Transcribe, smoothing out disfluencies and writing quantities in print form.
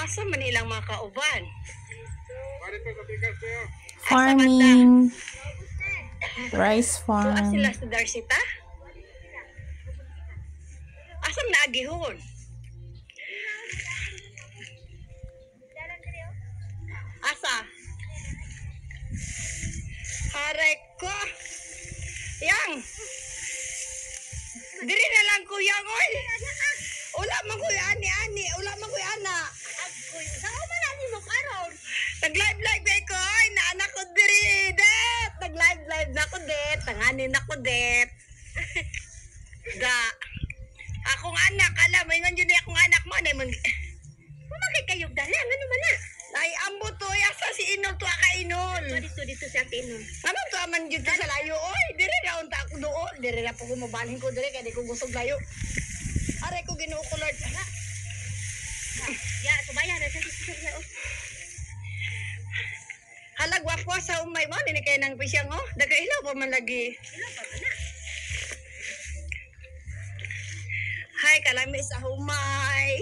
Asa man ilang mga kauban? Farming. Rice Tuwa farm. sila sa Darsita? Asam naagihon? Asa? Haray ko. Yang. Diri na lang kuya oy. Ula man kuya ani. Ula man kuya ana. Saan man ani mo karon? Nag-live ko oy. Na anak ko diri. Det. Nag-live na ko det. Tanganin ako det. Da. Akong anak, alam mo, ingon yun akong anak mo, na yung Mamakay kayog dali, ano naman na? Ay, ambo to, yasa si Inol to, aka Inol. Dito si Ate Inol. Ano to, aman yun to sa layo, oy, dire na unta ako doon, dire na po kumabalhin ko, dire, kaya di ko gusto layo. Aray ko ginoo ko, Lord. Ya, subaya na sa sisya, oh. Halag, wapo sa umay mo, nini kayo ng pisyang, oh. Daga-ilaw pa man lagi. Ilaw pa man na. Hi, kalami sa humay.